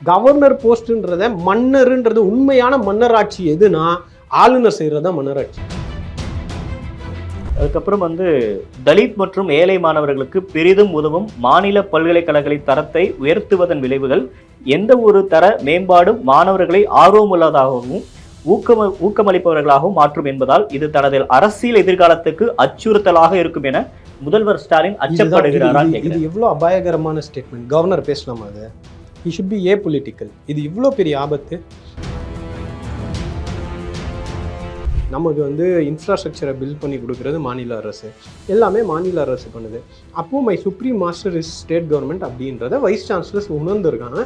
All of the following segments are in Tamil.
கவர்னர் போஸ்ட்ன்றத மன்னருன்றது உண்மையான மன்னராட்சி எதுனா ஆளுநர் செய்யறதா மன்னராட்சி. அதுக்கப்புறம் தலித் மற்றும் ஏழை மாணவர்களுக்கு பெரிதும் உதவும் மாநில பல்கலைக்கழகங்களின் தரத்தை உயர்த்துவதன் விளைவுகள் எந்த ஒரு தர மேம்பாடும் மாணவர்களை ஆர்வமுள்ளதாகவும் ஊக்கமளிப்பவர்களாகவும் மாற்றும் என்பதால் இது தனது அரசியல் எதிர்காலத்துக்கு அச்சுறுத்தலாக இருக்கும் என முதல்வர் ஸ்டாலின் அச்சப்படுகிறாரா? இது எவ்வளவு அபாயகரமான ஸ்டேட்மெண்ட். கவர்னர் பேசலாமா? அது he should be apolitical. இது இவ்வளோ பெரிய ஆபத்து. நமக்கு இன்ஃப்ராஸ்ட்ரக்சரை பில்ட் பண்ணி கொடுக்கறது மாநில அரசு, எல்லாமே மாநில அரசு பண்ணுது. அப்போது my supreme master is state government அப்படின்றத வைஸ் சான்சலர்ஸ் உணர்ந்துருக்காங்க.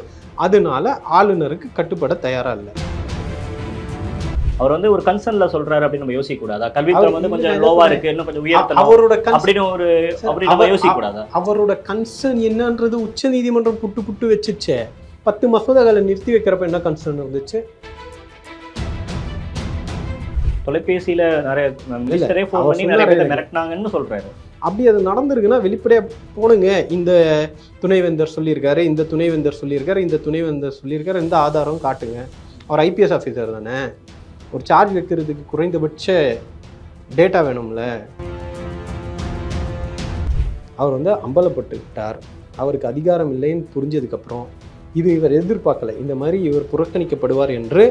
அதனால ஆளுநருக்கு கட்டுப்பட தயாராக இல்லை. அவர் ஒரு கன்சர்ன்ல சொல்றாரு அப்படின்னு நம்ம யோசிக்க கூடாதா? கல்வித்துறை கொஞ்சம் லோவா இருக்கு, இன்னும் கொஞ்சம் உயர்த்தணும் அவரோட அப்படின்னு யோசிக்க கூடாதா? அவரோட கன்சர்ன் என்னன்றது உச்ச நீதிமன்றம் புட்டு வச்சுச்சே. 10 மசோதாக்களை நிறுத்தி வைக்கிறப்ப என்ன கன்சர்ன் இருந்துச்சு? தொலைபேசியில நிறைய மிரட்டினாங்கன்னு சொல்றாரு. அப்படி அது நடந்திருக்குன்னா வெளிப்படையா போனுங்க. இந்த துணைவேந்தர் சொல்லியிருக்காரு, இந்த துணைவேந்தர் சொல்லியிருக்காரு, இந்த துணைவேந்தர் சொல்லியிருக்காரு, இந்த ஆதாரம் காட்டுங்க. அவர் ஐபிஎஸ் ஆஃபீஸர் தானே, ஒரு சார்ஜ் வைக்கிறதுக்கு குறைந்தபட்ச டேட்டா வேணும்ல. அவர் அம்பலப்பட்டுக்கிட்டார். அவருக்கு அதிகாரம் இல்லைன்னு புரிஞ்சதுக்கப்புறம் இது இவர் எதிர்பார்க்கலை. இந்த மாதிரி இவர் புறக்கணிக்கப்படுவார் என்று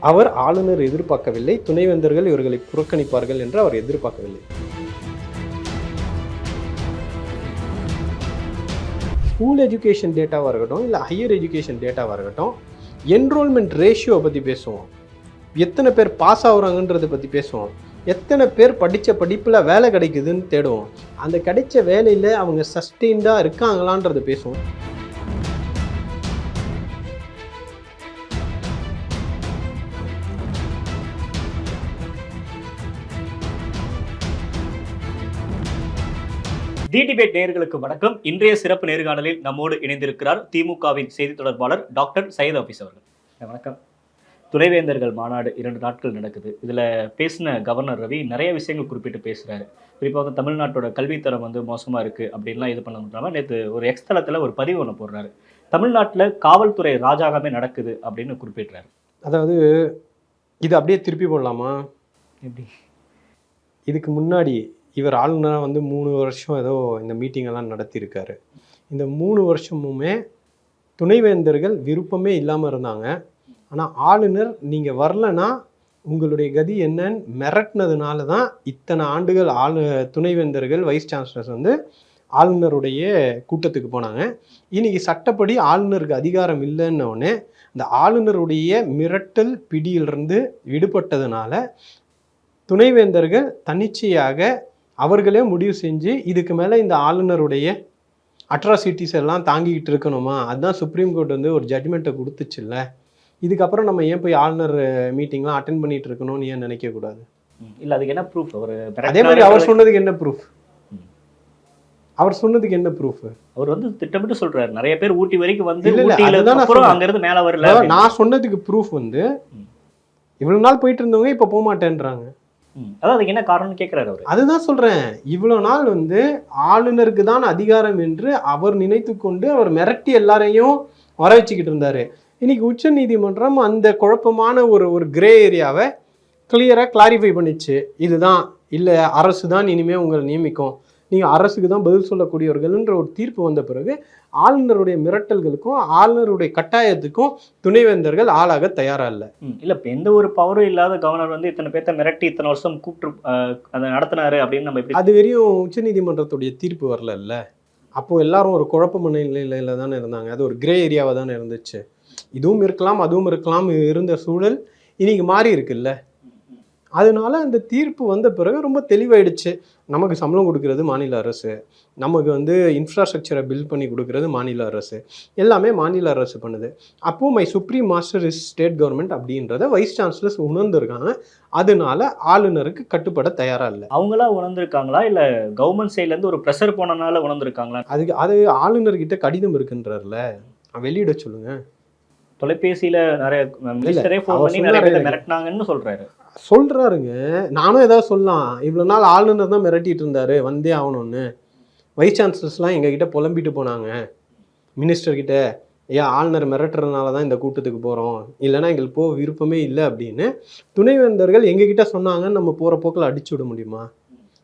அவர் ஆளுநர் எதிர்பார்க்கவில்லை. துணைவேந்தர்கள் இவர்களை புறக்கணிப்பார்கள் என்று அவர் எதிர்பார்க்கவில்லை. ஸ்கூல் எஜுகேஷன் டேட்டாவாக இருக்கட்டும், இல்லை ஹையர் எஜுகேஷன் டேட்டாவாக இருக்கட்டும், என்ரோல்மெண்ட் ரேஷியோவை பற்றி பேசுவோம், எத்தனை பேர் பாஸ் ஆகுறாங்கன்றதை பற்றி பேசுவோம், எத்தனை பேர் படித்த படிப்பில் வேலை கிடைக்குதுன்னு தேடுவோம், அந்த கிடைச்ச வேலையில் அவங்க சஸ்டெயின்டாக இருக்காங்களான்றதை பேசுவோம். தி டிபேட் நேயர்களுக்கு வணக்கம். இன்றைய சிறப்பு நேர்காணலில் நம்மோடு இணைந்திருக்கிறார் திமுகவின் செய்தி தொடர்பாளர் டாக்டர் சையத் ஹாஃபிஸ் அவர்கள். வணக்கம். துணைவேந்தர்கள் மாநாடு 2 நாட்கள் நடக்குது. இதில் பேசின கவர்னர் ரவி நிறைய விஷயங்கள் குறிப்பிட்டு பேசுகிறாரு. குறிப்பாக தமிழ்நாட்டோட கல்வித்தரம் மோசமாக இருக்குது அப்படின்லாம் இது பண்ண முடியாமல் நேற்று ஒரு எக்ஸ்தலத்தில் ஒரு பதிவு ஒன்று போடுறாரு. தமிழ்நாட்டில் காவல்துறை ராஜாகமே நடக்குது அப்படின்னு குறிப்பிடுறாரு. அதாவது இது அப்படியே திருப்பி போடலாமா? எப்படி? இதுக்கு முன்னாடி இவர் ஆளுநராக 3 வருஷம் ஏதோ இந்த மீட்டிங்கெல்லாம் நடத்தியிருக்காரு. இந்த 3 வருஷமுமே துணைவேந்தர்கள் விருப்பமே இல்லாமல் இருந்தாங்க. ஆனால் ஆளுநர் நீங்கள் வரலன்னா உங்களுடைய கதி என்னன்னு மிரட்டினதுனால தான் இத்தனை ஆண்டுகள் துணைவேந்தர்கள் வைஸ் சான்சலர்ஸ் ஆளுநருடைய கூட்டத்துக்கு போனாங்க. இன்னைக்கு சட்டப்படி ஆளுநருக்கு அதிகாரம் இல்லைன்னொடனே அந்த ஆளுநருடைய மிரட்டல் பிடியிலிருந்து விடுபட்டதுனால துணைவேந்தர்கள் தன்னிச்சையாக அவர்களே முடிவு செஞ்சு இதுக்கு மேலே இந்த ஆளுநருடைய அட்ராசிட்டிஸ் எல்லாம் தாங்கிக்கிட்டு இருக்கணுமா, அதுதான் சுப்ரீம் கோர்ட் ஒரு ஜட்மெண்ட்டை கொடுத்துச்சுல்ல. இதுக்கப்புறம் நம்ம ஏன் போய் ஆளுநர் மீட்டிங்லாம் அட்டென்ட் பண்ணிட்டு இருக்கணும்னு ஏன் நினைக்கக்கூடாது? இல்லை, அதுக்கு என்ன ப்ரூஃப்? அதே மாதிரி அவர் சொன்னதுக்கு என்ன ப்ரூஃப்? அவர் சொன்னதுக்கு என்ன ப்ரூஃப்? அவர் திட்டமிட்டு சொல்றாரு. நிறைய பேர் ஊட்டி வரைக்கும் அங்கிருந்து மேலே வரல. நான் சொன்னதுக்கு ப்ரூஃப் இவ்வளவு நாள் போயிட்டு இருந்தவங்க இப்ப போக மாட்டேன்றாங்க. அதாவது என்ன காரணம்னு கேட்கிறாரு அவர். அதுதான் சொல்றேன். இவ்வளவு நாள் ஆளுநருக்கு தான் அதிகாரம் என்று அவர் நினைத்து கொண்டு அவர் மிரட்டி எல்லாரையும் வர வச்சுக்கிட்டு இருந்தாரு. இன்னைக்கு உச்ச நீதிமன்றம் அந்த குழப்பமான ஒரு கிரே ஏரியாவை கிளியரா கிளாரிஃபை பண்ணிச்சு. இதுதான் இல்லை, அரசு தான் இனிமே உங்களை நியமிக்கும், நீங்க அரசுக்கு தான் பதில் சொல்லக்கூடியவர்கள்ன்ற ஒரு தீர்ப்பு வந்த பிறகு ஆளுநருடைய மிரட்டல்களுக்கும் ஆளுநருடைய கட்டாயத்துக்கும் துணைவேந்தர்கள் ஆளாக தயாரா இல்லை. இல்லை, இப்போ எந்த ஒரு பவரும் இல்லாத கவர்னர் இத்தனை பேர்த்த மிரட்டி இத்தனை வருஷம் கூப்பிட்டு அதை நடத்தினாரு அப்படின்னு நம்ம எப்படி? அது வரையும் உச்ச நீதிமன்றத்துடைய தீர்ப்பு வரல. அப்போ எல்லாரும் ஒரு குழப்ப நிலையில தானே இருந்தாங்க. அது ஒரு கிரே ஏரியாவை தானே இருந்துச்சு. இதுவும் இருக்கலாம் அதுவும் இருக்கலாம் இருந்த சூழல் இன்னைக்கு மாறி இருக்குல்ல. அதனால அந்த தீர்ப்பு வந்த பிறகு ரொம்ப தெளிவாயிடுச்சு. நமக்கு சம்பளம் கொடுக்கறது மாநில அரசு, நமக்கு இன்ஃப்ராஸ்ட்ரக்சரை பில்ட் பண்ணி கொடுக்கறது மாநில அரசு, எல்லாமே மாநில அரசு பண்ணுது. அப்போது my supreme master is state government அப்படின்றத வைஸ் சான்சலர்ஸ் உணர்ந்துருக்காங்க. அதனால ஆளுநருக்கு கட்டுப்பட தயாராக இல்லை. அவங்களா உணர்ந்துருக்காங்களா இல்லை கவர்மெண்ட் சைட்லேருந்து ஒரு ப்ரெஷர் போனனால உணர்ந்துருக்காங்களா? அது ஆளுநர்கிட்ட கடிதம் இருக்குன்றார்ல, வெளியிட சொல்லுங்க. தொலைபேசியில் நிறைய மிரட்டினாங்கன்னு சொல்றாருங்க. நானும் ஏதாவது சொல்லலாம். இவ்வளவு நாள் ஆளுநர் தான் மிரட்டிட்டு இருந்தாரு, வந்தே ஆகணும்னு. வைஸ் சான்சலர்ஸ்லாம் எங்ககிட்ட புலம்பிட்டு போனாங்க, மினிஸ்டர்கிட்ட ஏன் ஆளுநர் மிரட்டுறதுனால தான் இந்த கூட்டத்துக்கு போகிறோம், இல்லைன்னா எங்களுக்கு போக விருப்பமே இல்லை அப்படின்னு துணைவேந்தர்கள் எங்ககிட்ட சொன்னாங்கன்னு நம்ம போகிற போக்கில் அடிச்சு விட முடியுமா?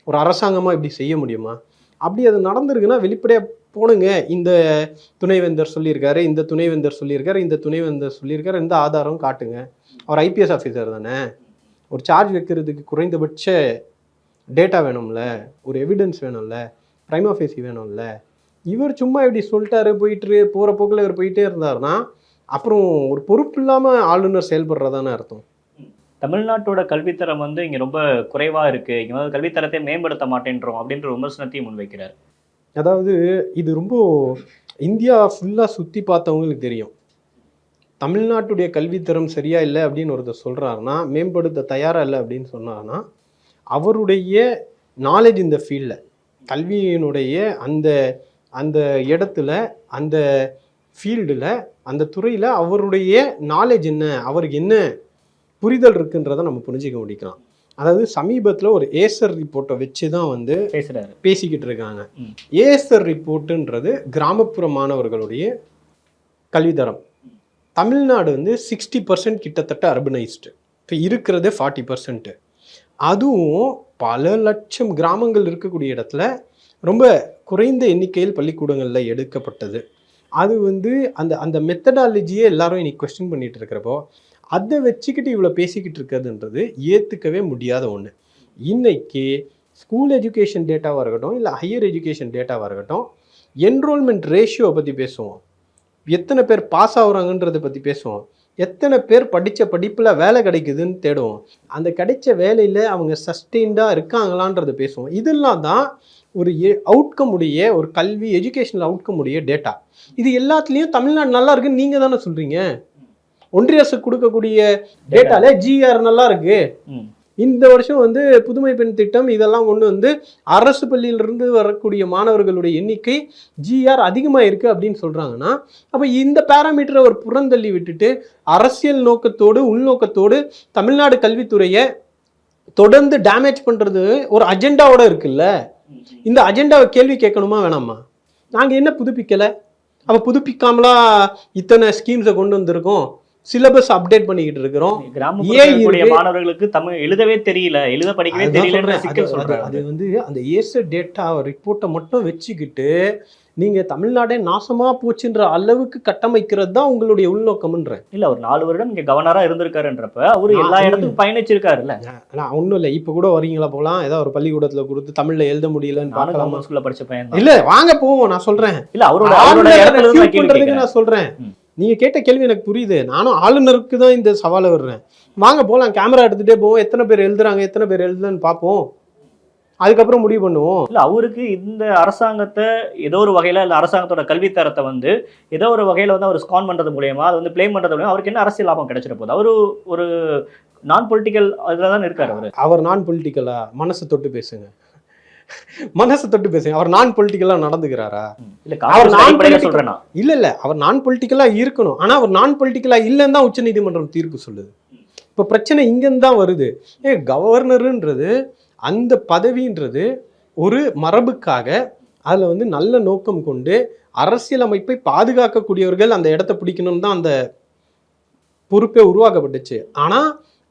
ஒரு அரசாங்கமாக இப்படி செய்ய முடியுமா? அப்படி அது நடந்திருக்குன்னா வெளிப்படையாக போடுங்க. இந்த துணைவேந்தர் சொல்லியிருக்காரு, இந்த துணைவேந்தர் சொல்லியிருக்காரு, இந்த துணைவேந்தர் சொல்லியிருக்காரு, இந்த ஆதாரம் காட்டுங்க. அவர் ஐபிஎஸ் ஆஃபீஸர் தானே, ஒரு சார்ஜ் வைக்கிறதுக்கு குறைந்தபட்ச டேட்டா வேணும்ல, ஒரு எவிடன்ஸ் வேணும்ல, ப்ரைமா ஃபேசி வேணும்ல. இவர் சும்மா இப்படி சொல்லிட்டாரு போயிட்டு போகிற போக்கில் இவர் போயிட்டே இருந்தாருன்னா அப்புறம் ஒரு பொறுப்பு இல்லாமல் ஆளுநர் செயல்படுறதானே அர்த்தம். தமிழ்நாட்டோட கல்வித்தரம் வந்து இங்க ரொம்ப குறைவா இருக்கு, இங்க வந்து கல்வித்தரத்தை மேம்படுத்த மாட்டேன்றோம் அப்படின்ற விமர்சனத்தையும் முன்வைக்கிறார். அதாவது இது ரொம்ப இந்தியா ஃபுல்லாக சுற்றி பார்த்தவங்களுக்கு தெரியும். தமிழ்நாட்டுடைய கல்வித்தரம் சரியா இல்லை அப்படின்னு ஒருத்தர் சொல்கிறாருன்னா, மேம்படுத்த தயாராக இல்லை அப்படின்னு சொன்னார்னா, அவருடைய நாலேஜ் இந்த ஃபீல்டில், கல்வியினுடைய அந்த அந்த இடத்துல, அந்த ஃபீல்டில், அந்த துறையில் அவருடைய நாலேஜ் என்ன, அவருக்கு என்ன புரிதல் இருக்குன்றதை நம்ம புரிஞ்சிக்க முடிக்கலாம். அதாவது சமீபத்தில் ஒரு ஏசர் ரிப்போர்ட்டை வச்சு தான் வந்து பேசிக்கிட்டு இருக்காங்க. ஏசர் ரிப்போர்ட்டுன்றது கிராமப்புற மாணவர்களுடைய கல்வித்தரம். தமிழ்நாடு வந்து 60% கிட்டத்தட்ட அர்பனைஸ்டு, இப்போ இருக்கிறது 40%. அதுவும் பல லட்சம் கிராமங்கள் இருக்கக்கூடிய இடத்துல ரொம்ப குறைந்த எண்ணிக்கையில் பள்ளிக்கூடங்களில் எடுக்கப்பட்டது. அது வந்து அந்த அந்த மெத்தடாலஜியே எல்லாரும் இன்னைக்கு கொஸ்டின் பண்ணிட்டு இருக்கிறப்போ அதை வச்சுக்கிட்டு இவ்வளோ பேசிக்கிட்டு இருக்கிறதுன்றது ஏற்றுக்கவே முடியாத ஒன்று. இன்னைக்கு ஸ்கூல் எஜுகேஷன் டேட்டாவாக இருக்கட்டும், இல்லை ஹையர் எஜுகேஷன் டேட்டாவாக இருக்கட்டும், என்ரோல்மெண்ட் ரேஷியோவை பற்றி பேசுவோம், எத்தனை பேர் பாஸ் ஆகுறாங்கன்றதை பற்றி பேசுவோம், எத்தனை பேர் படித்த படிப்பில் வேலை கிடைக்குதுன்னு தேடுவோம், அந்த கிடைச்ச வேலையில் அவங்க சஸ்டெயின்டாக இருக்காங்களான்றதை பேசுவோம். இதெல்லாம் தான் ஒரு அவுட்கம் உடைய, ஒரு கல்வி எஜுகேஷனல் அவுட்கம் உடைய டேட்டா. இது எல்லாத்துலேயும் தமிழ்நாடு நல்லா இருக்குன்னு நீங்கள் தானே சொல்கிறீங்க. ஒன்றிய அரசு கொடுக்கக்கூடிய டேட்டால ஜிஆர் நல்லா இருக்கு. இந்த வருஷம் வந்து புதுமை பெண் திட்டம் இதெல்லாம் கொண்டு வந்து அரசு பள்ளியிலிருந்து வரக்கூடிய மாணவர்களுடைய எண்ணிக்கை ஜிஆர் அதிகமாக இருக்குது அப்படின்னு சொல்கிறாங்கன்னா, அப்போ இந்த பேராமீட்டரை ஒரு புறந்தள்ளி விட்டுட்டு அரசியல் நோக்கத்தோடு உள்நோக்கத்தோடு தமிழ்நாடு கல்வித்துறையை தொடர்ந்து டேமேஜ் பண்ணுறது ஒரு அஜெண்டாவோட இருக்குல்ல. இந்த அஜெண்டாவை கேள்வி கேட்கணுமா வேணாமா? நாங்கள் என்ன புதுப்பிக்கலை? அப்போ புதுப்பிக்காமலா இத்தனை ஸ்கீம்ஸை கொண்டு வந்திருக்கோம், சிலபஸ் அப்டேட் பண்ணிக்கிட்டு இருக்கிறோம். கிராமப்புற மாணவர்களுக்கு தமிழ் எழுதவே தெரியல, எழுத படிக்கவே தெரியல. அது வந்து அந்த ஏசர் டேட்டா ரிப்போர்ட்டை மட்டும் வச்சுக்கிட்டு நீங்க தமிழ்நாடே நாசமா போச்சுன்ற அளவுக்கு கட்டமைக்கிறது தான் உங்களுடைய உள்நோக்கம்ன்ற. இல்ல, ஒரு 4 வருடம் இங்க கவர்னரா இருந்திருக்காருன்றப்ப அவரு எல்லா இடத்துக்கும் பயணிச்சிருக்காருல்ல. ஒன்றும் இல்லை, இப்போ கூட வரீங்களா போகலாம், ஏதாவது ஒரு பள்ளிக்கூடத்துல கொடுத்து தமிழ்ல எழுத முடியலன்னு பார்க்கலாம். ஸ்கூல்ல படிச்ச பையன் இல்ல, வாங்க போவோம். நான் சொல்றேன், இல்ல அவரோட பண்றதுக்கு நான் சொல்றேன். நீங்க கேட்ட கேள்வி எனக்கு புரியுது. நானும் ஆளுநருக்கு தான் இந்த சவாலை விடுறேன். வாங்க போகலாம், கேமரா எடுத்துகிட்டே போவோம், எத்தனை பேர் எழுதுறாங்க எத்தனை பேர் எழுதுலன்னு பார்ப்போம், அதுக்கப்புறம் முடிவு பண்ணுவோம். இல்லை, அவருக்கு இந்த அரசாங்கத்தை ஏதோ ஒரு வகையில், இல்லை அரசாங்கத்தோட கல்வித்தரத்தை வந்து ஏதோ ஒரு வகையில் வந்து அவர் ஸ்கான் பண்ணுறது மூலயமா, அதை வந்து ப்ளேம் பண்ணுறது மூலயமா அவருக்கு என்ன அரசியல் லாபம் கிடைச்சிட போகுது? அவர் ஒரு நான் பொலிட்டிக்கல் அதில் தான் இருக்கார். அவர் நான் பொலிட்டிக்கலா? மனசு தொட்டு பேசுங்க, மனசு தொட்டு பேசுங்க. அவர் நான் பொலிட்டிக்கலா நடந்துக்கிறாரா? இல்ல அவர் நான் பொலிட்டிக்கலா இருக்கணும். ஆனா அவர் நான் பொலிட்டிக்கலா இல்லைன்னு தான் உச்சநீதிமன்றம் தீர்ப்பு சொல்லுது. இப்ப பிரச்சனை இங்கன்னு தான் வருது. கவர்னருன்றது, அந்த பதவின்றது ஒரு மரபுக்காக, அதுல வந்து நல்ல நோக்கம் கொண்டு அரசியலமைப்பை பாதுகாக்கக்கூடியவர்கள் அந்த இடத்த பிடிக்கணும்னு தான் அந்த பொறுப்பே உருவாக்கப்பட்டுச்சு. ஆனா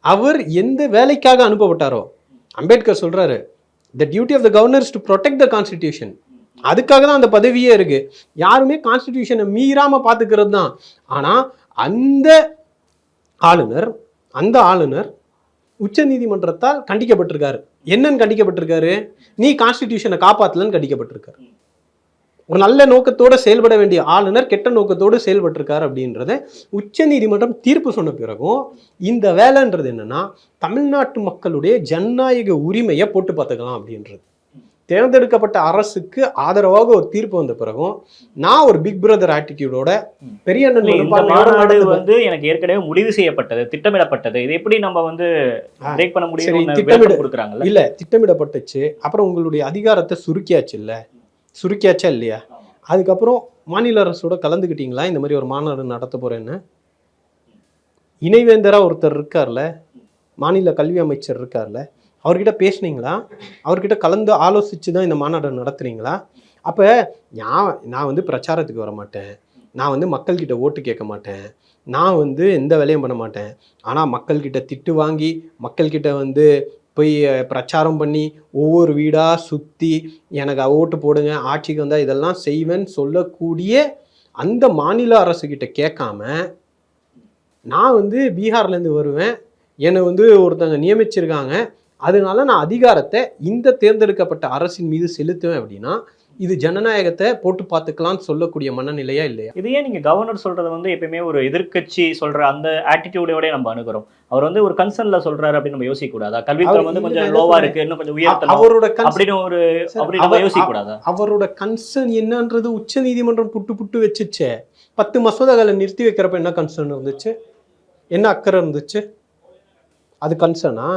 அவர் எந்த வேலைக்காக அனுப்பப்பட்டாரோ, அம்பேத்கர் சொல்றாரு, the duty of the governor is to protect the constitution. அதுக்காக தான் அந்த பதவியே இருக்கு. யாருமே கான்ஸ்டிடியூஷனை மீறாம பாத்துக்கிறது தான். ஆனா அந்த ஆளுநர் உச்ச நீதிமன்றத்தால் கண்டிக்கப்பட்டிருக்காரு. என்னன்னு கண்டிக்கப்பட்டிருக்காரு? நீ கான்ஸ்டிடியூஷனை காப்பாத்தலன்னு கண்டிக்கப்பட்டிருக்காரு. ஒரு நல்ல நோக்கத்தோடு செயல்பட வேண்டிய ஆளுநர் கெட்ட நோக்கத்தோடு செயல்பட்டிருக்காரு அப்படின்றத உச்ச நீதிமன்றம் தீர்ப்பு சொன்ன பிறகும் இந்த வேலைன்றது என்னன்னா, தமிழ்நாட்டு மக்களுடைய ஜனநாயக உரிமையை போட்டு பார்த்துக்கலாம் அப்படின்றது. தேர்ந்தெடுக்கப்பட்ட அரசுக்கு ஆதரவாக ஒரு தீர்ப்பு வந்த பிறகும் நான் ஒரு பிக் பிரதர் ஆட்டிடியூடோட பெரிய மாநாடு வந்து எனக்கு ஏற்கனவே முடிவு செய்யப்பட்டது, திட்டமிடப்பட்டது, இது எப்படி நம்ம வந்து பிரேக் பண்ண முடியும்? இல்ல, திட்டமிடப்பட்டுச்சு. அப்புறம் உங்களுடைய அதிகாரத்தை சுருக்கியாச்சா இல்லையா? அதுக்கப்புறம் மாநில அரசோட கலந்துக்கிட்டீங்களா? இந்த மாதிரி ஒரு மாநாடு நடத்த போறேன்னு இணைவேந்தரா ஒருத்தர் இருக்கார்ல, மாநில கல்வி அமைச்சர் இருக்கார்ல, அவர்கிட்ட பேசுனீங்களா? அவர்கிட்ட கலந்து ஆலோசிச்சு தான் இந்த மாநாடு நடத்துறீங்களா? அப்போ நான் வந்து பிரச்சாரத்துக்கு வர மாட்டேன், நான் வந்து மக்கள்கிட்ட ஓட்டு கேட்க மாட்டேன், நான் வந்து எந்த வேலையும் பண்ண மாட்டேன், ஆனால் மக்கள்கிட்ட திட்டு வாங்கி மக்கள்கிட்ட வந்து போய் பிரச்சாரம் பண்ணி ஒவ்வொரு வீடாக சுற்றி எனக்கு ஓட்டு போடுங்க ஆட்சிக்கு வந்தால் இதெல்லாம் செய்வேன்னு சொல்லக்கூடிய அந்த மாநில அரசுகிட்ட கேட்காம நான் வந்து பீகார்லேருந்து வருவேன், என்னை வந்து ஒருத்தங்க நியமிச்சிருக்காங்க, அதனால நான் அதிகாரத்தை இந்த தேர்ந்தெடுக்கப்பட்ட அரசின் மீது செலுத்துவேன் அப்படின்னா இது ஜனநாயகத்தை போட்டு பார்த்துக்கலாம்னு சொல்லக்கூடிய மனநிலையா இல்லையா? இது ஏன் நீங்க கவர்னர் சொல்றதை வந்து எப்பயுமே ஒரு எதிர்க்கட்சி சொல்ற அந்த ஆட்டிடியூடோட நம்ம அணுகிறோம்? அவர் வந்து ஒரு கன்சர்ன்ல சொல்றாரு அப்படின்னு நம்ம யோசிக்க கூடாதா? கல்வித்தரம் வந்து கொஞ்சம் லோவா இருக்கு, இன்னும் கொஞ்சம் உயர்த்தணும் அவரோட அப்படின்னு ஒரு அப்படி நம்ம யோசிக்க கூடாதா? அவரோட கன்சர்ன் என்னன்றது உச்ச நீதிமன்றம் புட்டு வச்சுச்சே. 10 மசோதாக்களை நிறுத்தி வைக்கிறப்ப என்ன கன்சர்ன் இருந்துச்சு, என்ன அக்கறை இருந்துச்சு? அது கன்சர்னா?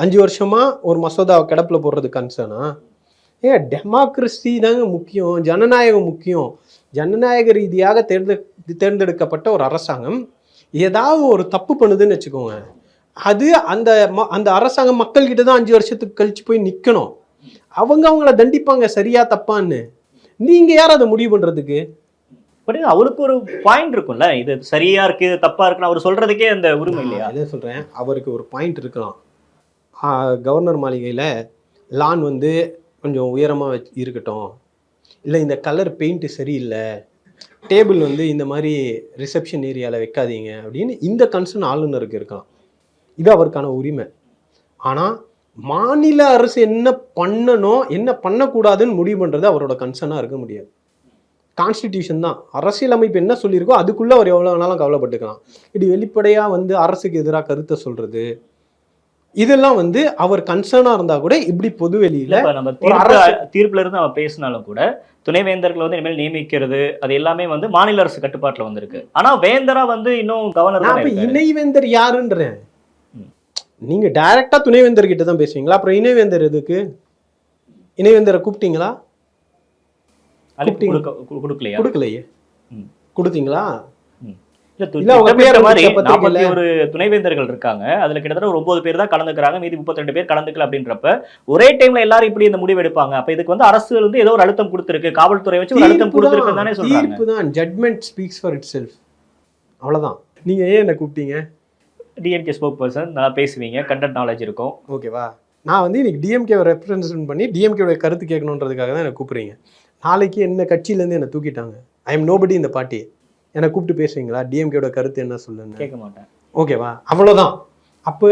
5 வருஷமா ஒரு மசோதாவை கிடப்புல போடுறது கன்சர்னா? ஏன் டெமோக்ரஸி தாங்க முக்கியம், ஜனநாயகம் முக்கியம். ஜனநாயக ரீதியாக தேர்ந்தெடுக்கப்பட்ட ஒரு அரசாங்கம் ஏதாவது ஒரு தப்பு பண்ணுதுன்னு வச்சுக்கோங்க, அது அந்த அரசாங்கம் மக்கள்கிட்ட தான் 5 வருஷத்துக்கு கழிச்சு போய் நிற்கணும். அவங்கள தண்டிப்பாங்க சரியா தப்பான்னு. நீங்க யார் அதை முடிவு பண்றதுக்கு? அவருக்கு ஒரு பாயிண்ட் இருக்கும்ல, இது சரியா இருக்கு இது தப்பா இருக்குன்னு அவர் சொல்றதுக்கே அந்த உரிமை இல்லையா? என்ன சொல்றேன், அவருக்கு ஒரு பாயிண்ட் இருக்கலாம். கவர்னர் மாளிகையில் லான் வந்து கொஞ்சம் உயரமாக இருக்கட்டும், இல்லை இந்த கலர் பெயிண்ட்டு சரியில்லை, டேபிள் வந்து இந்த மாதிரி ரிசப்ஷன் ஏரியாவில் வைக்காதீங்க அப்படின்னு இந்த கன்சர்ன் ஆளுநருக்கு இருக்கலாம். இது அவருக்கான உரிமை. ஆனால் மாநில அரசு என்ன பண்ணணும் என்ன பண்ணக்கூடாதுன்னு முடிவு பண்ணுறது அவரோட கன்சர்னாக இருக்க முடியாது. கான்ஸ்டிடியூஷன் தான், அரசியலமைப்பு என்ன சொல்லியிருக்கோ அதுக்குள்ளே அவர் எவ்வளோ வேணாலும் கவலைப்பட்டுக்கலாம். இது வெளிப்படையாக வந்து அரசுக்கு எதிராக கருத்தை சொல்கிறது இதெல்லாம் வந்து அவர் கன்சர்னா இருந்தா கூட இப்படி பொது வெளியில நம்ம தீர்ப்புல இருந்து அவன் பேசினாலும் கூட துணைவேந்தர்களை வந்து இனிமேல் நியமிக்கிறது அது எல்லாமே வந்து மாநில அரசு கட்டுப்பாட்டுல வந்திருக்கு. ஆனா வேந்தரா வந்து இன்னும் கவர்னர். இணைவேந்தர் யாருன்றேன், நீங்க டைரக்டா துணைவேந்தர் கிட்ட தான் பேசுவீங்களா? அப்புறம் இணைவேந்தர் எதுக்கு? இணைவேந்தரை கூப்பிட்டீங்களா? கொடுக்கலையே. கொடுத்தீங்களா? ஒரு துணைவேந்தர்கள் இருக்காங்க, அதுல கிட்டத்தட்ட ஒரு 9 பேர் தான் கலந்துக்கிறாங்க, மீதி 32 பேர் கலந்துக்கல அப்படின்றப்ப ஒரே டைம்ல எல்லாரும் இப்படி இந்த முடிவு எடுப்பாங்க. அப்ப இதுக்கு வந்து அரசு வந்து ஏதோ ஒரு அழுத்தம் கொடுத்திருக்கு, காவல்துறை வச்சு ஒரு அழுத்தம் கொடுத்திருக்குன்னு தானே சொல்றாங்க. தீர்ப்பு தான், ஜட்மெண்ட் ஸ்பீக்ஸ் ஃபார் இட்செல்ஃப். அவ்வளவுதான். நீங்க ஏன் என்ன கூப்பிட்டீங்க? டிஎம்கே ஸ்போக் பர்சன், நல்லா பேசுவீங்க, கண்டென்ட் நாலேஜ் இருக்கும், ஓகேவா? நான் வந்து இன்னைக்கு டிஎம்கேவை ரெப்ரசன்ட் பண்ணி டிஎம்கேவோட கருத்து கேட்கணுன்றதுக்காக தான் என்ன கூப்பிடுறீங்க. நாளைக்கு என்ன கட்சியிலேருந்து என்னை தூக்கிட்டாங்க, ஐ எம் நோபடி இந்த பார்ட்டி, என்னை கூப்பிட்டு பேசுவீங்களா? டிஎம்கேவோட கருத்து என்ன சொல்லுங்க, கேட்க மாட்டேன், ஓகேவா? அவ்வளோதான். அப்போ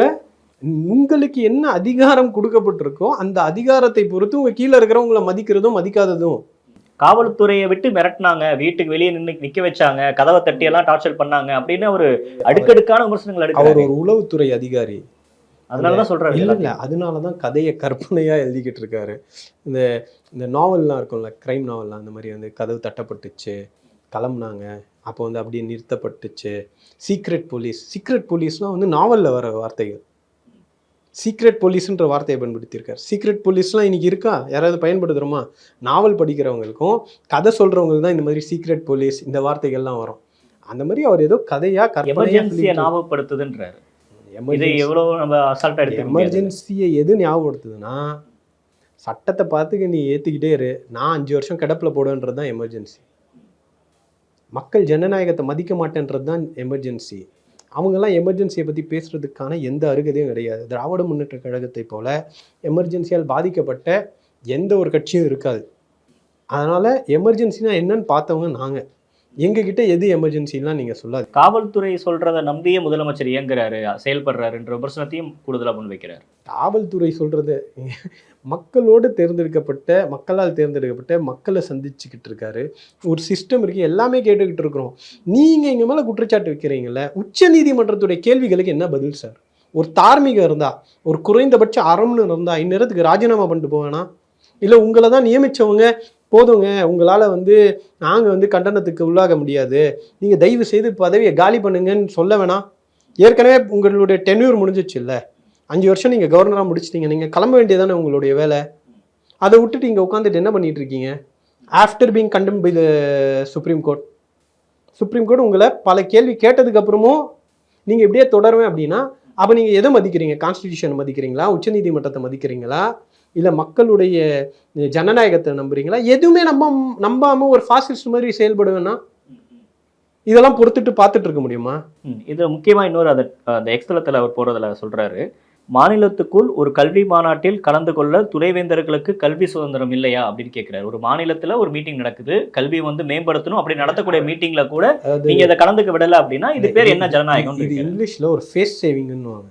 உங்களுக்கு என்ன அதிகாரம் கொடுக்கப்பட்டிருக்கோ அந்த அதிகாரத்தை பொறுத்து உங்கள் கீழே இருக்கிறவங்களை மதிக்கிறதும் மதிக்காததும். காவல்துறையை விட்டு மிரட்டினாங்க, வீட்டுக்கு வெளியே நிக்க வச்சாங்க, கதவை தட்டி எல்லாம் டார்ச்சர் பண்ணாங்க அப்படின்னு ஒரு அடுக்கடுக்கான விமர்சனங்கள் எடுக்கிறாரு. அவர் ஒரு உளவுத்துறை அதிகாரி, அதனாலதான் சொல்றாரு. இல்லை, அதனாலதான் கதையை கற்பனையா எழுதிக்கிட்டு இருக்காரு. இந்த நாவல்லாம் இருக்கும்ல, கிரைம் நாவல்லாம், அந்த மாதிரி வந்து கதவு தட்டப்பட்டுச்சு, கிளம்புனாங்க, அப்போ வந்து அப்படியே நிறுத்தப்பட்டுச்சு, சீக்ரெட் போலீஸ்லாம் வந்து நாவலில் வர வார்த்தைகள். சீக்ரெட் போலீஸ்ன்ற வார்த்தையை பயன்படுத்தியிருக்காரு. சீக்ரெட் போலீஸ்லாம் இன்னைக்கு இருக்கா? யாராவது பயன்படுத்துகிறோமா? நாவல் படிக்கிறவங்களுக்கும் கதை சொல்கிறவங்களுக்கு தான் இந்த மாதிரி சீக்ரெட் போலீஸ் இந்த வார்த்தைகள்லாம் வரும். அந்த மாதிரி அவர் ஏதோ கதையாக எமர்ஜென்சியை ஞாபகப்படுத்துதுன்றாரு. எமர்ஜென்சியை எது ஞாபகப்படுத்துதுன்னா, சட்டத்தை பார்த்துக்க நீ ஏற்றுக்கிட்டே இரு, நான் 5 வருஷம் கிடப்பில் போடுன்றது தான் எமர்ஜென்சி. மக்கள் ஜனநாயகத்தை மதிக்க மாட்டேன்றது தான் எமர்ஜென்சி. அவங்கெல்லாம் எமர்ஜென்சியை பற்றி பேசுகிறதுக்கான எந்த அருகதையும் கிடையாது. திராவிட முன்னேற்ற கழகத்தை போல எமர்ஜென்சியால் பாதிக்கப்பட்ட எந்த ஒரு கட்சியும் இருக்காது. அதனால் எமர்ஜென்சினா என்னன்னு பார்த்தவங்க நாங்கள், எங்ககிட்ட எது எமர்ஜென்சிலாம் நீங்கள் சொல்லாது. காவல்துறை சொல்கிறத நம்பியே முதலமைச்சர் இயங்குறாரு, செயல்படுறாருன்ற விமர்சனத்தையும் கூடுதலாக முன் வைக்கிறார். காவல்துறை சொல்கிறது மக்களால் தேர்ந்தெடுக்கப்பட்ட மக்களை சந்திச்சுக்கிட்டு இருக்காரு. ஒரு சிஸ்டம் இருக்குது, எல்லாமே கேட்டுக்கிட்டு இருக்கிறோம். நீங்கள் எங்கள் மேலே குற்றச்சாட்டு வைக்கிறீங்கள, உச்ச நீதிமன்றத்துடைய கேள்விகளுக்கு என்ன பதில் சார்? ஒரு தார்மீகம் இருந்தால், ஒரு குறைந்தபட்ச அறம்னு இருந்தால் இந்நேரத்துக்கு ராஜினாமா பண்ணிட்டு போவேனா? இல்லை உங்களை தான் நியமித்தவங்க போதுங்க, உங்களால் வந்து நாங்கள் வந்து கண்டனத்துக்கு உள்ளாக முடியாது, நீங்கள் தயவு செய்து பதவியை காலி பண்ணுங்கன்னு சொல்ல வேணாம்? ஏற்கனவே உங்களுடைய டென்யூர் முடிஞ்சிச்சு இல்லை, 5 வருஷம் நீங்கள் கவர்னராக முடிச்சிட்டீங்க, நீங்கள் கிளம்ப வேண்டியதானே உங்களுடைய வேலை. அதை விட்டுட்டு இங்கே உட்காந்துட்டு என்ன பண்ணிட்டு இருக்கீங்க? After being condemned by the supreme court உங்களை பல கேள்வி கேட்டதுக்கப்புறமும் நீங்கள் இப்படியே தொடருவேன் அப்படின்னா, அப்போ நீங்கள் எதை மதிக்கிறீங்க? கான்ஸ்டிடியூஷனை மதிக்கிறீங்களா? உச்சநீதிமன்றத்தை மதிக்கிறீங்களா? இல்லை மக்களுடைய ஜனநாயகத்தை நம்புறீங்களா? எதுவுமே நம்பாமல் ஒரு ஃபாசிஸ்ட் மாதிரி செயல்படுவேன்னா இதெல்லாம் பொறுத்துட்டு பார்த்துட்டு இருக்க முடியுமா? இதுல முக்கியமா இன்னொரு அந்த எக்ஸ்தலத்துல அவர் போறதுல சொல்றாரு, மாநிலத்துக்குள் ஒரு கல்வி மாநாட்டில் கலந்து கொள்ள துணைவேந்தர்களுக்கு கல்வி சுதந்திரம் இல்லையா அப்படின்னு கேட்கிறாரு. ஒரு மாநிலத்துல ஒரு மீட்டிங் நடக்குது, கல்வி வந்து மேம்படுத்தணும் அப்படி நடத்தக்கூடிய மீட்டிங்ல கூட நீங்க இதை கலந்துக்க விடல அப்படின்னா இது பேர் என்ன ஜனநாயகம்? இது இங்கிலீஷ்ல ஒரு ஃபேஸ் சேவிங்னுவாங்க.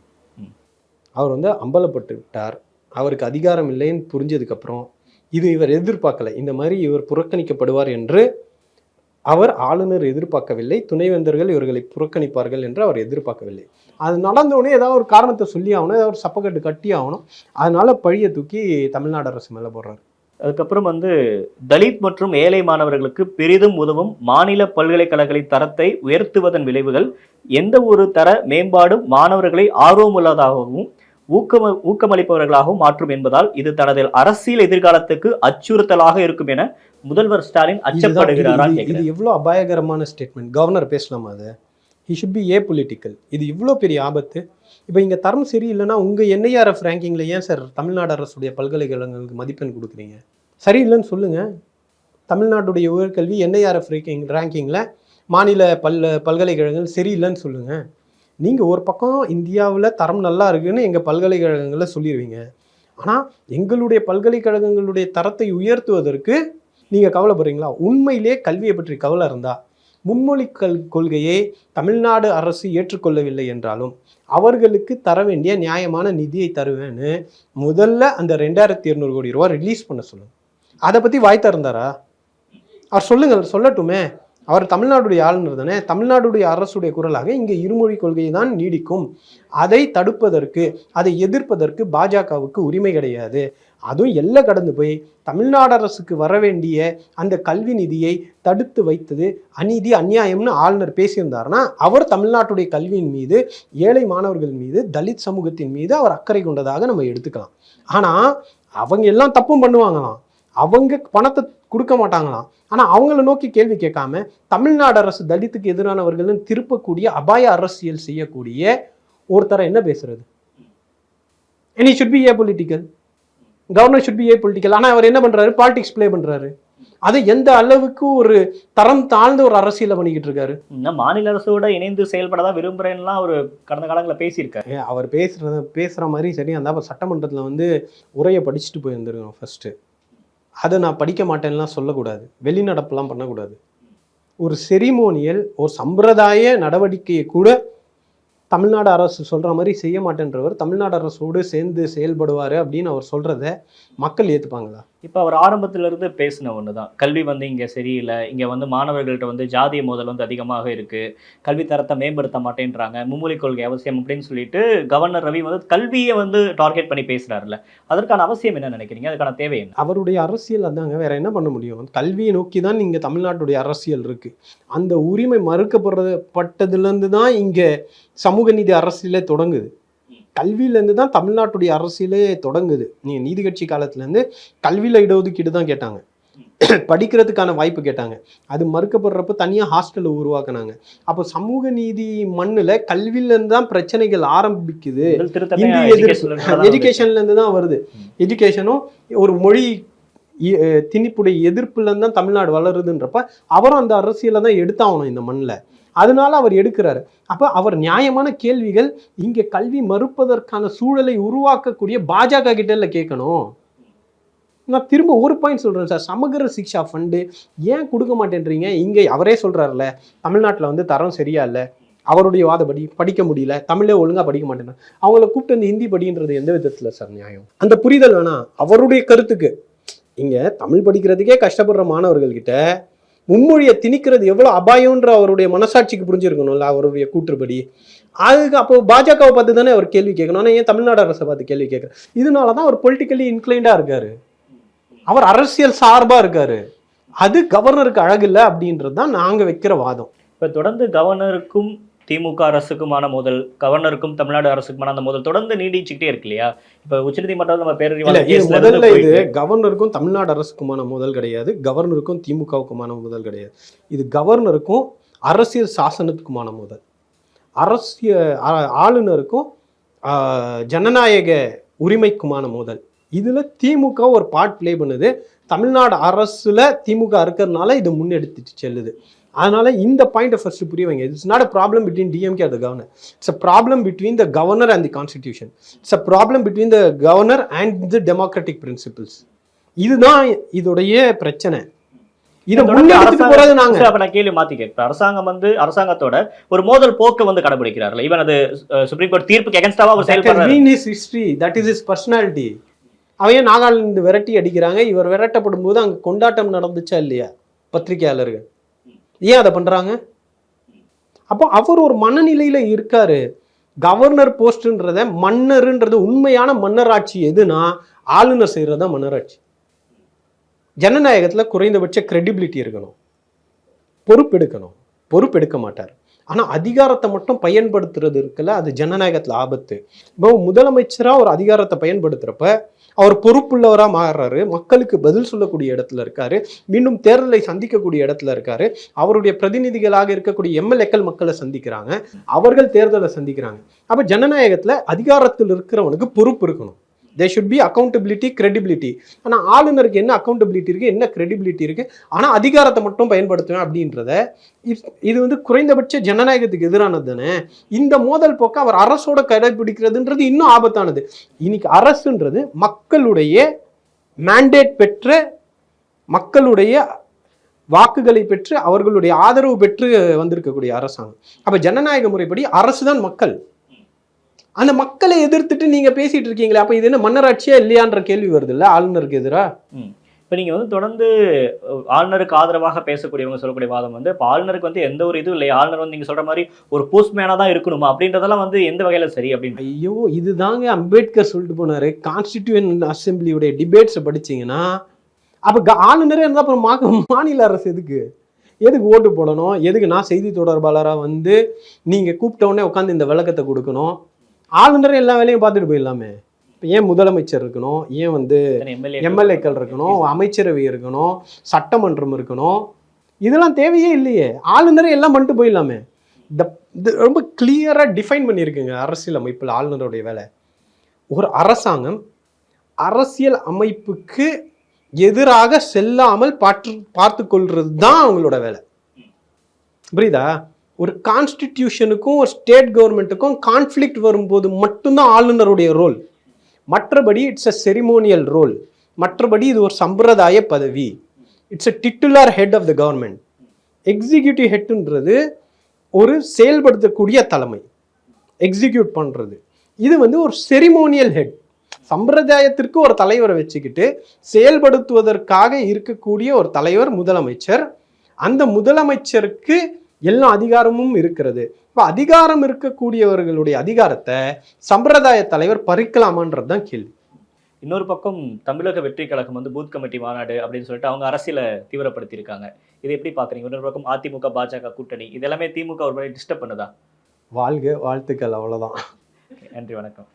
அவர் வந்து அம்பலப்பட்டு விட்டார், அவருக்கு அதிகாரம் இல்லைன்னு புரிஞ்சதுக்கு அப்புறம் இது இவர் எதிர்பார்க்கல, இந்த மாதிரி இவர் புறக்கணிக்கப்படுவார் என்று அவர் ஆளுநர் எதிர்பார்க்கவில்லை, துணைவேந்தர்கள் இவர்களை புறக்கணிப்பார்கள் என்று அவர் எதிர்பார்க்கவில்லை. அது நடந்தோடனே ஏதாவது ஒரு காரணத்தை சொல்லி ஆகணும், ஏதாவது ஒரு சப்பக்கட்டு கட்டி ஆகணும். அதனால பழியை தூக்கி தமிழ்நாடு அரசு மேலே போடுறாரு. அதுக்கப்புறம் வந்து தலித் மற்றும் ஏழை மாணவர்களுக்கு பெரிதும் உதவும் மாநில பல்கலைக்கழகங்களின் தரத்தை உயர்த்துவதன் விளைவுகள் எந்த ஒரு தர மேம்பாடும் மாணவர்களை ஆர்வமுள்ளதாகவும் ஊக்கமளிப்பவர்களாகவும் மாற்றும் என்பதால் இது தனது அரசியல் எதிர்காலத்துக்கு அச்சுறுத்தலாக இருக்கும் என முதல்வர் ஸ்டாலின் அச்சப்படுகிறாரா? இது எவ்வளவு அபாயகரமான ஸ்டேட்மெண்ட். கவர்னர் பேசலாமா? அது he should B A political. இது இவ்வளோ பெரிய ஆபத்து. இப்போ இங்கே தரம் சரியில்லைன்னா உங்கள் என்ஐஆர்எஃப் ரேங்கிங்கில் ஏன் சார் தமிழ்நாடு அரசுடைய பல்கலைக்கழகங்களுக்கு மதிப்பெண் கொடுக்குறீங்க? சரியில்லைன்னு சொல்லுங்கள். தமிழ்நாட்டுடைய உயர்கல்வி என்ஐஆர்எஃப் ரேங்கிங்கில் மாநில பல்கலைக்கழகங்கள் சரியில்லைன்னு சொல்லுங்கள். நீங்கள் ஒரு பக்கம் இந்தியாவில் தரம் நல்லா இருக்குன்னு எங்கள் பல்கலைக்கழகங்களில் சொல்லிடுவீங்க, ஆனால் எங்களுடைய பல்கலைக்கழகங்களுடைய தரத்தை உயர்த்துவதற்கு நீங்கள் கவலைப்படுறீங்களா? உண்மையிலே கல்வியை பற்றி கவலை இருந்தால் மும்மொழி கொள்கையை தமிழ்நாடு அரசு ஏற்றுக்கொள்ளவில்லை என்றாலும் அவர்களுக்கு தர வேண்டிய நியாயமான நிதியை தருவேன்னு முதல்ல அந்த 2200 கோடி ரூபா ரிலீஸ் பண்ண சொல்லுங்க. அதை பற்றி வாய் திறந்தாரா? அவர் சொல்லட்டுமே. அவர் தமிழ்நாடுடைய ஆளுநர் தானே. தமிழ்நாடுடைய அரசுடைய குரலாக இங்கே இருமொழி கொள்கையை தான் நீடிக்கும், அதை தடுப்பதற்கு அதை எதிர்ப்பதற்கு பாஜகவுக்கு உரிமை கிடையாது. அதுவும் எல்லை கடந்து போய் தமிழ்நாடு அரசுக்கு வர வேண்டிய அந்த கல்வி நிதியை தடுத்து வைத்தது அநீதி அநியாயம்னு ஆளுநர் பேசியிருந்தாருன்னா அவர் தமிழ்நாட்டுடைய கல்வியின் மீது, ஏழை மாணவர்கள் மீது, தலித் சமூகத்தின் மீது அவர் அக்கறை கொண்டதாக நம்ம எடுத்துக்கலாம். ஆனால் அவங்க எல்லாம் தப்பும் பண்ணுவாங்களாம், அவங்க பணத்தை கொடுக்க மாட்டாங்களாம். ஆனால் அவங்கள நோக்கி கேள்வி கேட்காம தமிழ்நாடு அரசு தலித்துக்கு எதிரானவர்கள்னு திருப்பக்கூடிய அபாய அரசியல் செய்யக்கூடிய ஒருத்தரை என்ன பேசுறது? and he should be apolitical. Governor should be apolitical. ஆனால் அவர் என்ன பண்றாரு? பாலிடிக்ஸ் பிளே பண்றாரு. அது எந்த அளவுக்கு ஒரு தரம் தாழ்ந்த ஒரு அரசியலை பண்ணிக்கிட்டு இருக்காரு. மாநில அரசோட இணைந்து செயல்படதான் விரும்புறேன்லாம் அவர் கடந்த காலங்களில் பேசியிருக்காரு. அவர் பேசுற மாதிரி சரி. அந்த சட்டமன்றத்தில் வந்து உரையை படிச்சுட்டு போயிருந்துருக்கோம் ஃபர்ஸ்ட். அதை நான் படிக்க மாட்டேன்லாம் சொல்லக்கூடாது, வெளிநடப்பெல்லாம் பண்ணக்கூடாது. ஒரு செரிமோனியல், ஒரு சம்பிரதாய நடவடிக்கையை கூட தமிழ்நாடு அரசு சொல்கிற மாதிரி செய்ய மாட்டேன்றவர் தமிழ்நாடு அரசோடு சேர்ந்து செயல்படுவார் அப்படின்னு அவர் சொல்கிறத மக்கள் ஏற்றுப்பாங்களா? இப்போ அவர் ஆரம்பத்திலிருந்து பேசின ஒன்று தான், கல்வி வந்து இங்கே சரியில்லை, இங்கே வந்து மாணவர்கள்ட்ட வந்து ஜாதிய மோதல் வந்து அதிகமாக இருக்குது, கல்வி தரத்தை மேம்படுத்த மாட்டேன்றாங்க, மும்மொழி கொள்கை அவசியம் அப்படின்னு சொல்லிட்டு கவர்னர் ரவி வந்து கல்வியை வந்து டார்கெட் பண்ணி பேசுகிறாருல்ல, அதற்கான அவசியம் என்ன நினைக்கிறீங்க? அதுக்கான தேவை என்ன? அவருடைய அரசியல் அதாங்க, வேற என்ன பண்ண முடியும்? கல்வியை நோக்கி தான் இங்கே தமிழ்நாட்டுடைய அரசியல் இருக்குது. அந்த உரிமை மறுக்கப்பட்டதுலேருந்து தான் இங்கே சமூக நீதி அரசியலே தொடங்குது. கல்வியிலேருந்து தான் தமிழ்நாட்டுடைய அரசியலே தொடங்குது. நீங்கள் நீதி கட்சி காலத்துலேருந்து கல்வியில் இடஒதுக்கீடு தான் கேட்டாங்க, படிக்கிறதுக்கான வாய்ப்பு கேட்டாங்க. அது மறுக்கப்படுறப்ப தனியாக ஹாஸ்டலை உருவாக்குனாங்க. அப்போ சமூக நீதி மண்ணில் கல்வியிலேருந்து தான் பிரச்சனைகள் ஆரம்பிக்குது. எஜுகேஷன்லேருந்து தான் வருது. எஜுகேஷனும் ஒரு மொழி திணிப்புடைய எதிர்ப்புலேருந்து தான் தமிழ்நாடு வளருதுன்றப்ப அவரும் அந்த அரசியலை தான் எடுத்தாகணும் இந்த மண்ணில். அதனால அவர் எடுக்கிறாரு. அப்போ அவர் நியாயமான கேள்விகள் இங்கே கல்வி மறுப்பதற்கான சூழலை உருவாக்கக்கூடிய பாஜக கிட்ட கேட்கணும். நான் திரும்ப ஒரு பாயிண்ட் சொல்கிறேன் சார், சமகர சிக்ஷா ஃபண்டு ஏன் கொடுக்க மாட்டேன்றீங்க? இங்கே அவரே சொல்கிறாருல, தமிழ்நாட்டில் வந்து தரம் சரியா இல்லை, அவருடைய வாதப்படி படிக்க முடியல, தமிழே ஒழுங்காக படிக்க மாட்டேன், அவங்கள கூப்பிட்டு வந்து ஹிந்தி படின்றது எந்த விதத்தில் சார் நியாயம்? அந்த புரிதல் வேணாம் அவருடைய கருத்துக்கு. இங்கே தமிழ் படிக்கிறதுக்கே கஷ்டப்படுற மாணவர்கள்கிட்ட மும்மொழியை திணிக்கிறது எவ்வளோ அபாயம்ன்ற அவருடைய மனசாட்சிக்கு புரிஞ்சிருக்கணும்ல அவருடைய கூற்றுப்படி. அதுக்கு அப்போ பாஜகவை பார்த்து தானே அவர் கேள்வி கேட்கணும். ஆனால் ஏன் தமிழ்நாடு அரசை பார்த்து கேள்வி கேட்குறேன்? இதனால தான் அவர் பொலிட்டிக்கலி இன்க்ளைண்டாக இருக்காரு, அவர் அரசியல் சார்பாக இருக்காரு. அது கவர்னருக்கு அழகில்லை அப்படின்றது தான் நாங்கள் வைக்கிற வாதம். இப்போ தொடர்ந்து கவர்னருக்கும் திமுக அரசுக்குமான மோதல், கவர்னருக்கும் தமிழ்நாடு அரசுக்குமான அந்த மோதல் தொடர்ந்து நீடிச்சுக்கிட்டே இருக்கு இல்லையா? இப்போ உச்சநீதிமன்றம் நம்ம முதல்ல இது கவர்னருக்கும் தமிழ்நாடு அரசுக்குமான மோதல் கிடையாது, கவர்னருக்கும் திமுகவுக்குமான மோதல் கிடையாது. இது கவர்னருக்கும் அரசியல் சாசனத்துக்குமான மோதல். ஆளுநருக்கும் ஜனநாயக உரிமைக்குமான மோதல். இதுல திமுக ஒரு பார்ட் பிளே பண்ணுது. தமிழ்நாடு அரசுல திமுக இருக்கிறதுனால இது முன்னெடுத்துட்டு செல்லுது. அதனால இந்த பாயிண்ட் ஃபர்ஸ்ட் புரிய வைங்க. It's not a problem between DMK and the governor. It's a problem between the governor and the constitution. It's a problem between the governor and the democratic principles. இதுதான் இதோடைய பிரச்சனை. இதை முன்னெடுத்துட்டு போறது நாங்க. அப்ப நான் கேள்வி மாத்தி கேட்கிறேன். அரசாங்கத்தோட ஒரு மோதல் போக்கு கடைபிடிக்கிறார்கள். ஈவன் அது சுப்ரீம் கோர்ட் தீர்ப்புக்கு எகென்ஸ்டாவா அவர் செயல்படுறாரு. History, that is his personality. அவையே நாகாலாந்து விரட்டி அடிக்கிறாங்க. இவர் விரட்டப்படும் போது அங்க கொண்டாட்டம் நடந்துச்சா இல்லையா பத்திரிகையாளர்கள்? ஏன் அதை பண்றாங்க? அப்போ அவர் ஒரு மனநிலையில இருக்காரு. கவர்னர் போஸ்ட்ன்றத மன்னருன்றது உண்மையான மன்னராட்சி எதுனா ஆளுநர் செய்யறதா மன்னராட்சி. ஜனநாயகத்துல குறைந்தபட்ச கிரெடிபிலிட்டி இருக்கணும், பொறுப்பெடுக்கணும். பொறுப்பெடுக்க மாட்டார். ஆனா அதிகாரத்தை மட்டும் பயன்படுத்துறது இருக்குல்ல, அது ஜனநாயகத்துல ஆபத்து. இப்போ முதலமைச்சரா ஒரு அதிகாரத்தை பயன்படுத்துறப்ப அவர் பொறுப்புள்ளவரா மாறுறாரு, மக்களுக்கு பதில் சொல்லக்கூடிய இடத்துல இருக்காரு, மீண்டும் தேர்தலை சந்திக்கக்கூடிய இடத்துல இருக்காரு. அவருடைய பிரதிநிதிகளாக இருக்கக்கூடிய எம்எல்ஏக்கள் மக்களை சந்திக்கிறாங்க, அவர்கள் தேர்தலை சந்திக்கிறாங்க. அப்ப ஜனநாயகத்துல அதிகாரத்தில் இருக்கிறவனுக்கு பொறுப்பு இருக்கணும். There should be accountability, credibility. ஆனால் ஆளுநருக்கு என்ன அக்கௌண்டபிலிட்டி இருக்குது, என்ன credibility இருக்குது, ஆனால் அதிகாரத்தை மட்டும் பயன்படுத்துவேன் அப்படின்றத இது குறைந்தபட்ச ஜனநாயகத்துக்கு எதிரானது தானே. இந்த மோதல் போக்க அவர் அரசோட கடைபிடிக்கிறதுன்றது இன்னும் ஆபத்தானது. இன்னைக்கு அரசுன்றது மக்களுடைய மேண்டேட் பெற்ற, மக்களுடைய வாக்குகளை பெற்று, அவர்களுடைய ஆதரவு பெற்று வந்திருக்கக்கூடிய அரசாங்கம். அப்போ ஜனநாயக முறைப்படி அரசு தான் மக்கள். அந்த மக்களை எதிர்த்துட்டு நீங்க பேசிட்டு இருக்கீங்களே, அப்ப இது என்ன மன்னராட்சியா இல்லையான்ற கேள்வி வருது இல்ல ஆளுநருக்கு எதிரா. இப்ப நீங்க தொடர்ந்து ஆளுநருக்கு ஆதரவாக பேசக்கூடியவங்க சொல்லக்கூடிய வாதம் இப்ப ஆளுநருக்கு எந்த ஒரு இதுவும் இல்லை, ஆளுநர் நீங்க சொல்ற மாதிரி ஒரு போஸ்ட்மேனா தான் இருக்கணுமா அப்படின்றதெல்லாம் எந்த வகையில சரி அப்படின்னு. ஐயோ, இதுதாங்க அம்பேத்கர் சொல்லிட்டு போனாரு. கான்ஸ்டிடியூஷன் அசம்பிளியுடைய டிபேட்ஸ் படிச்சீங்கன்னா அப்ப ஆளுநரே இருந்தா அப்புறம் மாநில அரசு எதுக்கு ஓட்டு போடணும், எதுக்கு நான் செய்தி தொடர்பாளராக நீங்க கூப்பிட்ட உடனே உட்காந்து இந்த விளக்கத்தை கொடுக்கணும். ஆளுநர் எல்லா வேலையும் பார்த்துட்டு போயிடலாமே. இப்போ ஏன் முதலமைச்சர் இருக்கணும், ஏன் எம்எல்ஏக்கள் இருக்கணும், அமைச்சரவை இருக்கணும், சட்டமன்றம் இருக்கணும், இதெல்லாம் தேவையே இல்லையே. ஆளுநரை எல்லாம் பண்ணிட்டு போயிடலாமே. ரொம்ப கிளியராக டிஃபைன் பண்ணியிருக்குங்க அரசியல் அமைப்பில் ஆளுநருடைய வேலை. ஒரு அரசாங்கம் அரசியல் அமைப்புக்கு எதிராக செல்லாமல் பார்த்து கொள்றது தான் அவங்களோட வேலை. புரியுதா? ஒரு கான்ஸ்டிடியூஷனுக்கும் ஒரு ஸ்டேட் கவர்மெண்ட்டுக்கும் கான்ஃப்ளிக்ட் வரும்போது மட்டும்தான் ஆளுநருடைய ரோல். மற்றபடி இட்ஸ் அ செரிமோனியல் ரோல். மற்றபடி இது ஒரு சம்பிரதாய பதவி. It's a titular head of the government. Executive ஹெட்ன்றது ஒரு செயல்படுத்தக்கூடிய தலைமை, எக்ஸிக்யூட் பண்றது. இது ஒரு செரிமோனியல் ஹெட். சம்பிரதாயத்திற்கு ஒரு தலைவரை வச்சுக்கிட்டு செயல்படுத்துவதற்காக இருக்கக்கூடிய ஒரு தலைவர் முதலமைச்சர். அந்த முதலமைச்சருக்கு எல்லா அதிகாரமும் இருக்கிறது. இப்போ அதிகாரம் இருக்கக்கூடியவர்களுடைய அதிகாரத்தை சம்பிரதாய தலைவர் பறிக்கலாமான்றது தான் கேள்வி. இன்னொரு பக்கம் தமிழக வெற்றி கழகம் பூத் கமிட்டி மாநாடு அப்படின்னு சொல்லிட்டு அவங்க அரசியலை தீவிரப்படுத்தி இருக்காங்க. இதை எப்படி பாக்குறீங்க? இன்னொரு பக்கம் அதிமுக பாஜக கூட்டணி, இது எல்லாமே திமுக ஒரு மாதிரி டிஸ்டர்ப் பண்ணுதா? வாழ்க, வாழ்த்துக்கள், அவ்வளவுதான். நன்றி, வணக்கம்.